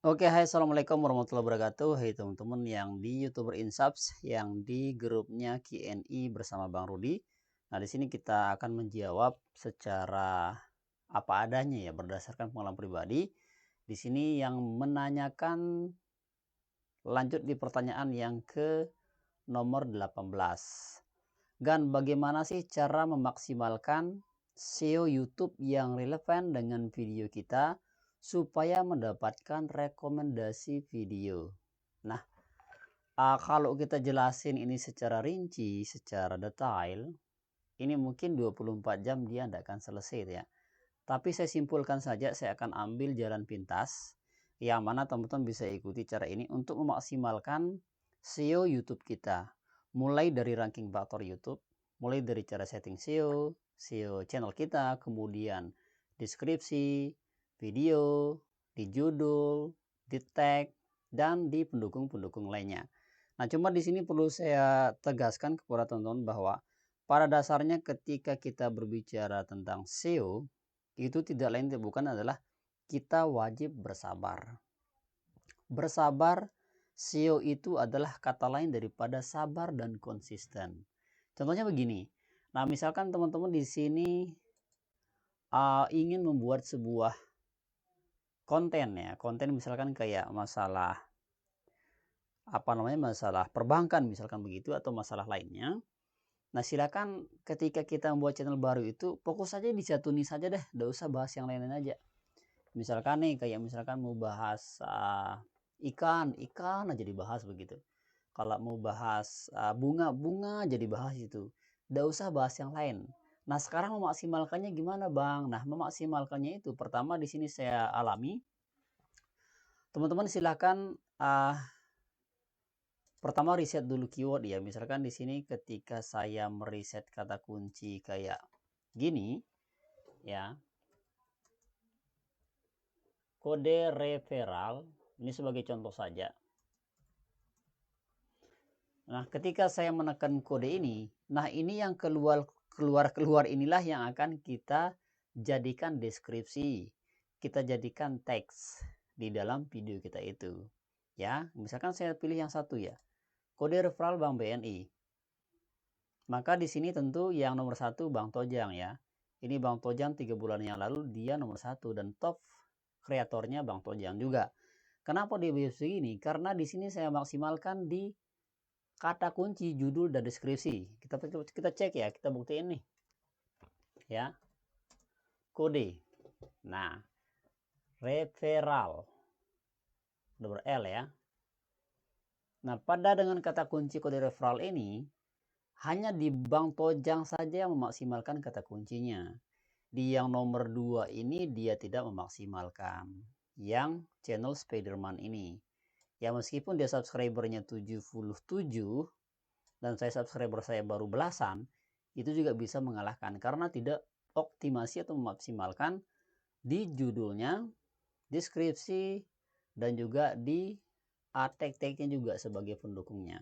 Oke, hai, assalamualaikum warahmatullahi wabarakatuh. Hai teman-teman yang di YouTuber Insubs, yang di grupnya Q&A bersama Bang Rudi. Nah, di sini kita akan menjawab secara apa adanya ya, berdasarkan pengalaman pribadi. Di sini yang menanyakan lanjut di pertanyaan yang ke nomor 18. Gan, bagaimana sih cara memaksimalkan SEO YouTube yang relevan dengan video kita supaya mendapatkan rekomendasi video? Nah, kalau kita jelasin ini secara rinci, secara detail, ini mungkin 24 jam dia tidak akan selesai ya. Tapi saya simpulkan saja, saya akan ambil jalan pintas yang mana teman-teman bisa ikuti cara ini untuk memaksimalkan SEO YouTube kita. Mulai dari ranking faktor YouTube, mulai dari cara setting SEO channel kita, kemudian deskripsi, video, di judul, di tag, dan di pendukung-pendukung lainnya. Nah, cuma di sini perlu saya tegaskan kepada teman-teman bahwa pada dasarnya ketika kita berbicara tentang SEO, itu tidak lain tidak bukan adalah kita wajib bersabar. Bersabar, SEO itu adalah kata lain daripada sabar dan konsisten. Contohnya begini. Nah, misalkan teman-teman di sini ingin membuat sebuah konten ya. Konten misalkan kayak masalah masalah perbankan misalkan begitu atau masalah lainnya. Nah, silakan ketika kita membuat channel baru itu fokus saja di satu niche saja deh, enggak usah bahas yang lain-lain aja. Misalkan nih kayak misalkan mau bahas ikan aja dibahas begitu. Kalau mau bahas bunga jadi bahas itu. Enggak usah bahas yang lain. Nah, sekarang memaksimalkannya gimana, Bang? Nah, memaksimalkannya itu pertama di sini saya alami. Teman-teman silakan pertama riset dulu keyword ya. Misalkan di sini ketika saya meriset kata kunci kayak gini ya. Kode referral ini sebagai contoh saja. Nah, ketika saya menekan kode ini, nah ini yang keluar inilah yang akan kita jadikan deskripsi. Kita jadikan teks di dalam video kita itu. Ya, misalkan saya pilih yang satu ya. Kode referral Bank BNI. Maka di sini tentu yang nomor satu Bang Tojang ya. Ini Bang Tojang 3 bulan yang lalu dia nomor satu dan top kreatornya Bang Tojang juga. Kenapa dia bisa segini? Karena di sini saya maksimalkan di kata kunci, judul, dan deskripsi. Kita cek ya, kita buktiin nih. Ya. Kode. Nah, referral. Double L ya. Nah, pada dengan kata kunci kode referral ini, hanya di Bang Tojang saja yang memaksimalkan kata kuncinya. Di yang nomor 2 ini dia tidak memaksimalkan. Yang channel Spiderman ini. Ya meskipun dia subscribernya 77 dan subscriber saya baru belasan, itu juga bisa mengalahkan karena tidak optimasi atau memaksimalkan di judulnya, deskripsi, dan juga di tag-tagnya juga sebagai pendukungnya.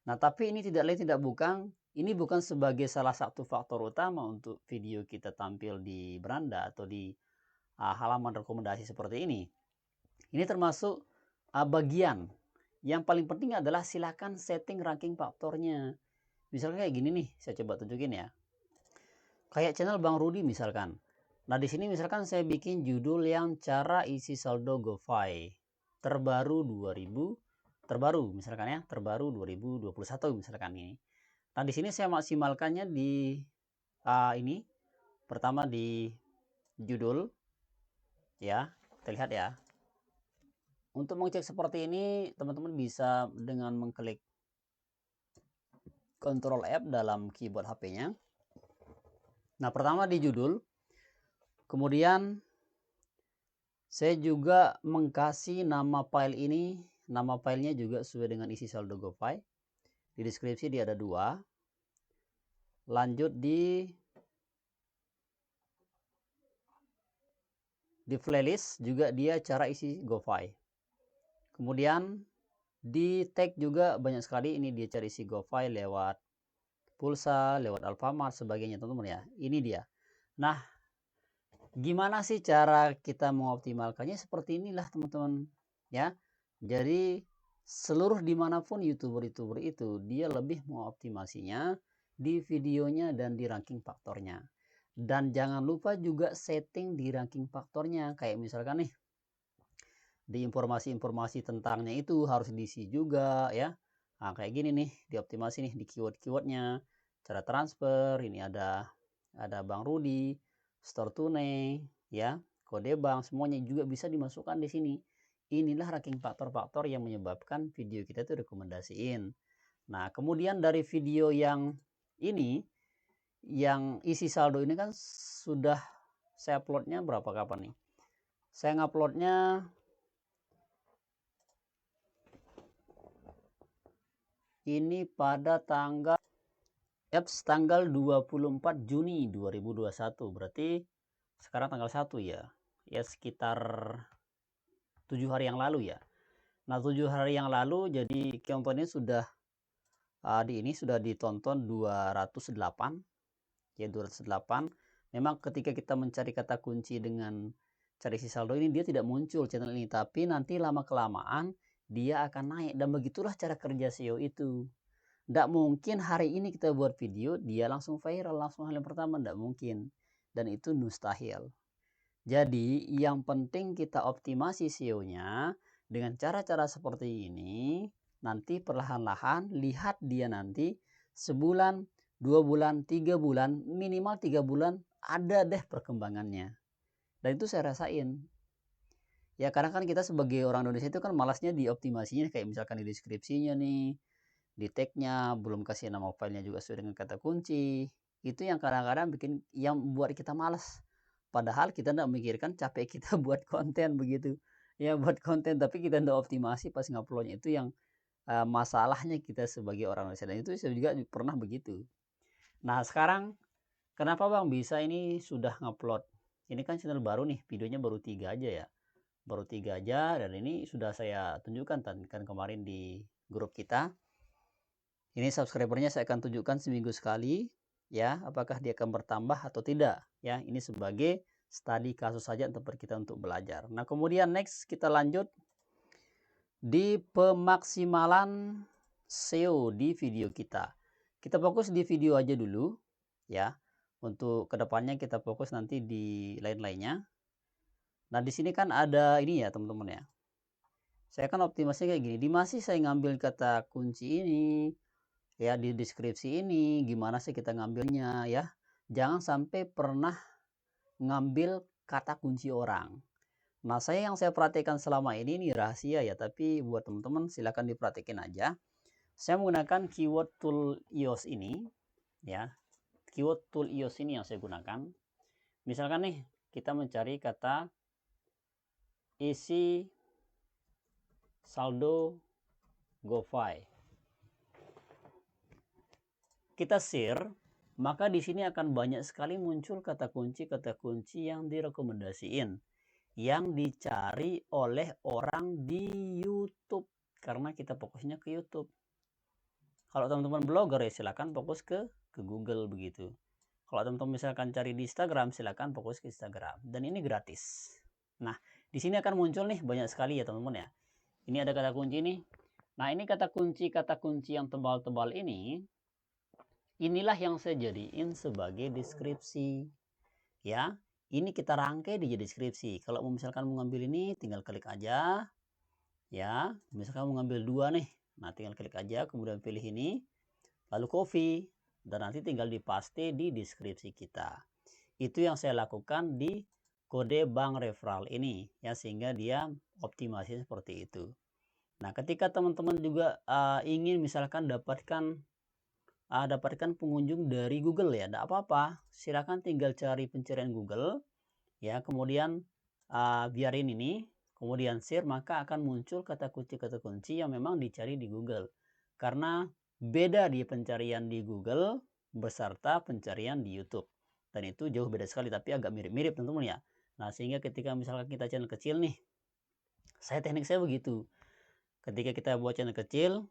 Nah, tapi ini tidak lain tidak bukan, ini bukan sebagai salah satu faktor utama untuk video kita tampil di beranda atau di halaman rekomendasi seperti ini. Ini termasuk bagian yang paling penting adalah silakan setting ranking faktornya. Misalnya kayak gini nih, saya coba tunjukin ya. Kayak channel Bang Rudi misalkan. Nah, di sini misalkan saya bikin judul yang cara isi saldo GoFi terbaru 2000 terbaru misalkan ya, terbaru 2021 misalkan ini. Nah, di sini saya maksimalkannya di ini pertama di judul ya. Kita lihat ya. Untuk mengecek seperti ini, teman-teman bisa dengan mengklik Ctrl F dalam keyboard HP-nya. Nah, pertama di judul. Kemudian saya juga mengkasih nama file ini, nama filenya juga sesuai dengan isi saldo GoFi. Di deskripsi dia ada 2. Lanjut di playlist juga dia cara isi GoFi. Kemudian di tag juga banyak sekali, ini dia cara isi GoFi lewat pulsa, lewat Alfamart sebagainya teman-teman ya. Ini dia. Nah, gimana sih cara kita mengoptimalkannya? Seperti inilah teman-teman. ya. Jadi seluruh dimanapun YouTuber-YouTuber itu dia lebih mengoptimasinya di videonya dan di ranking faktornya. Dan jangan lupa juga setting di ranking faktornya, kayak misalkan nih di informasi-informasi tentangnya itu harus diisi juga ya. Nah, kayak gini nih, dioptimasi nih di keyword-keywordnya, cara transfer, ini ada Bang Rudi, store tunai, ya, kode bank, semuanya juga bisa dimasukkan di sini. Inilah ranking faktor-faktor yang menyebabkan video kita itu rekomendasiin. Nah, kemudian dari video yang ini, yang isi saldo ini kan sudah saya uploadnya berapa kapan nih? Saya nguploadnya ini pada tanggal 24 Juni 2021. Berarti sekarang tanggal 1 ya. Ya sekitar 7 hari yang lalu ya. Nah, 7 hari yang lalu jadi contohnya sudah di ini sudah ditonton 208. Ya 208. Memang ketika kita mencari kata kunci dengan cari isi saldo ini dia tidak muncul channel ini, tapi nanti lama kelamaan dia akan naik, dan begitulah cara kerja SEO itu. Tidak mungkin hari ini kita buat video dia langsung viral langsung hal yang pertama, tidak mungkin, dan itu mustahil. Jadi yang penting kita optimasi SEO-nya dengan cara-cara seperti ini. Nanti perlahan-lahan lihat dia nanti sebulan, 2 bulan, 3 bulan, minimal 3 bulan ada deh perkembangannya. Dan itu saya rasain. Ya karena kan kita sebagai orang Indonesia itu kan malasnya dioptimasinya, kayak misalkan di deskripsinya nih, di tag-nya belum kasih nama filenya juga sesuai dengan kata kunci. Itu yang kadang-kadang bikin yang buat kita malas. Padahal kita tidak memikirkan capek kita buat konten begitu. Ya buat konten tapi kita tidak optimasi pas nguploadnya, itu yang masalahnya kita sebagai orang Indonesia, dan itu saya juga pernah begitu. Nah, sekarang kenapa Bang bisa ini sudah ngupload? Ini kan channel baru nih, videonya baru 3 aja ya. Baru 3 aja, dan ini sudah saya tunjukkan kan kemarin di grup kita. Ini subscribernya saya akan tunjukkan seminggu sekali ya, apakah dia akan bertambah atau tidak ya. Ini sebagai studi kasus saja tempat kita untuk belajar. Nah, kemudian next kita lanjut di pemaksimalan SEO di video kita. Kita fokus di video aja dulu ya. Untuk kedepannya kita fokus nanti di lain-lainnya. Nah, di sini kan ada ini ya teman-teman ya. Saya kan optimasinya kayak gini. Di masih saya ngambil kata kunci ini ya, di deskripsi ini gimana sih kita ngambilnya ya. Jangan sampai pernah ngambil kata kunci orang. Nah, yang saya perhatikan selama ini rahasia ya, tapi buat teman-teman silahkan diperhatikan aja. Saya menggunakan keyword tool iOS ini ya. Keyword tool iOS ini yang saya gunakan. Misalkan nih kita mencari kata isi saldo GoFi. Kita share, maka di sini akan banyak sekali muncul kata kunci yang direkomendasiin, yang dicari oleh orang di YouTube, karena kita fokusnya ke YouTube. Kalau teman-teman blogger ya silakan fokus ke Google begitu. Kalau teman-teman misalkan cari di Instagram, silakan fokus ke Instagram, dan ini gratis. Nah, di sini akan muncul nih banyak sekali ya teman-teman ya. Ini ada kata kunci nih. Nah, ini kata kunci yang tebal-tebal ini. Inilah yang saya jadiin sebagai deskripsi ya. Ini kita rangkai di deskripsi. Kalau misalkan mau ngambil ini tinggal klik aja ya. Misalkan mau ngambil 2 nih, nah tinggal klik aja, kemudian pilih ini, lalu copy, dan nanti tinggal dipaste di deskripsi kita. Itu yang saya lakukan di kode bank referral ini ya, sehingga dia optimasi seperti itu. Nah, ketika teman-teman juga ingin misalkan dapatkan pengunjung dari Google ya, tidak apa-apa, silakan tinggal cari pencarian Google ya, kemudian biarin ini, kemudian share, maka akan muncul kata kunci yang memang dicari di Google. Karena beda di pencarian di Google beserta pencarian di YouTube, dan itu jauh beda sekali, tapi agak mirip-mirip teman-teman ya. Nah, sehingga ketika misalkan kita channel kecil nih, teknik saya begitu, ketika kita buat channel kecil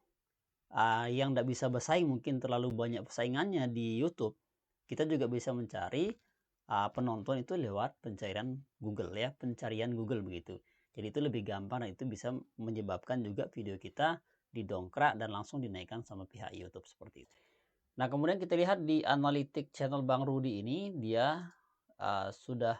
yang tidak bisa bersaing, mungkin terlalu banyak persaingannya di YouTube, kita juga bisa mencari penonton itu lewat pencarian Google ya, pencarian Google begitu. Jadi itu lebih gampang dan itu bisa menyebabkan juga video kita didongkrak dan langsung dinaikkan sama pihak YouTube seperti itu. Nah, kemudian kita lihat di analitik channel Bang Rudi ini, dia sudah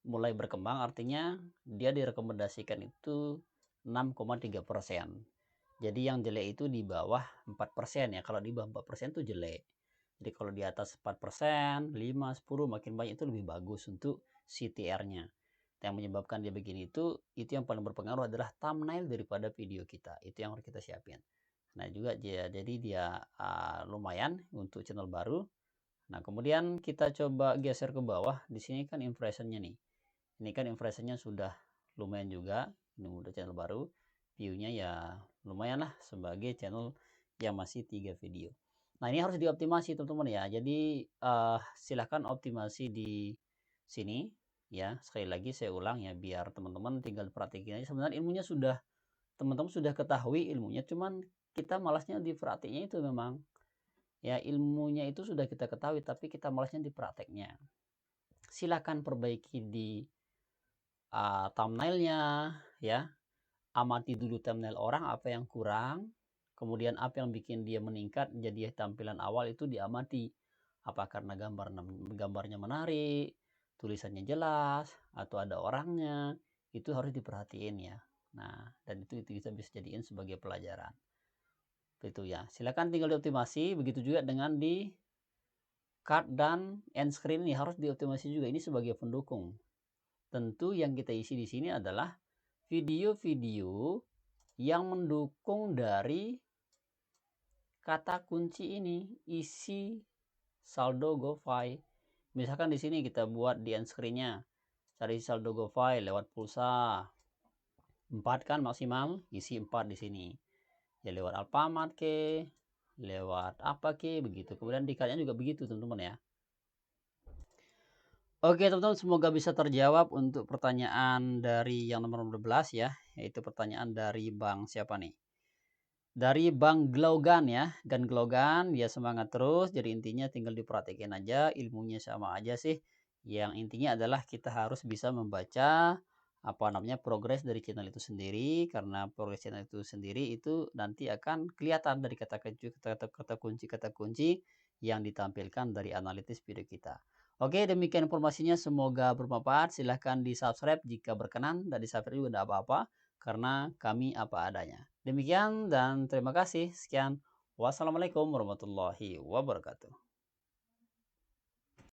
mulai berkembang, artinya dia direkomendasikan itu 6,3%. Jadi yang jelek itu di bawah 4% ya. Kalau di bawah 4% itu jelek. Jadi kalau di atas 4%, 5, 10 makin banyak itu lebih bagus untuk CTR-nya. Yang menyebabkan dia begini itu yang paling berpengaruh adalah thumbnail daripada video kita. Itu yang harus kita siapin. Nah, juga jadi dia lumayan untuk channel baru. Nah, kemudian kita coba geser ke bawah. Di sini kan impressionnya nih. Ini kan impressionnya sudah lumayan juga. Ini udah channel baru. View-nya ya lumayan lah sebagai channel yang masih 3 video. Nah, ini harus dioptimasi teman-teman ya. Jadi silahkan optimasi di sini ya. Sekali lagi saya ulang ya, biar teman-teman tinggal perhatikan aja. Sebenarnya ilmunya sudah teman-teman sudah ketahui ilmunya, cuman kita malasnya di praktiknya itu memang ya, ilmunya itu sudah kita ketahui tapi kita malasnya di prakteknya. Silakan perbaiki di thumbnailnya ya, amati dulu thumbnail orang apa yang kurang, kemudian apa yang bikin dia meningkat jadi tampilan awal itu diamati, apa karena gambarnya menarik, tulisannya jelas, atau ada orangnya, itu harus diperhatiin ya. Nah, dan itu kita bisa jadiin sebagai pelajaran itu ya. Silakan tinggal dioptimasi, begitu juga dengan di card dan end screen ini harus dioptimasi juga, ini sebagai pendukung. Tentu yang kita isi di sini adalah video-video yang mendukung dari kata kunci ini, isi saldo GoFi. Misalkan di sini kita buat di end screen-nya, cari saldo GoFi lewat pulsa 4 kan maksimal, isi 4 di sini. Ya lewat Alfamart ke, lewat apa ke, begitu. Kemudian di card-nya juga begitu teman-teman ya. Oke teman-teman, semoga bisa terjawab untuk pertanyaan dari yang nomor 12 ya, yaitu pertanyaan dari Bang siapa nih? Dari Bang Glogan ya, Gan Glogan, dia semangat terus, jadi intinya tinggal diperhatikan aja, ilmunya sama aja sih. Yang intinya adalah kita harus bisa membaca progres dari channel itu sendiri, karena progres channel itu sendiri itu nanti akan kelihatan dari kata kunci yang ditampilkan dari analitis video kita. Oke, demikian informasinya, semoga bermanfaat. Silahkan di subscribe jika berkenan, dan di subscribe juga tidak apa-apa karena kami apa adanya. Demikian dan terima kasih. Sekian. Wassalamualaikum warahmatullahi wabarakatuh.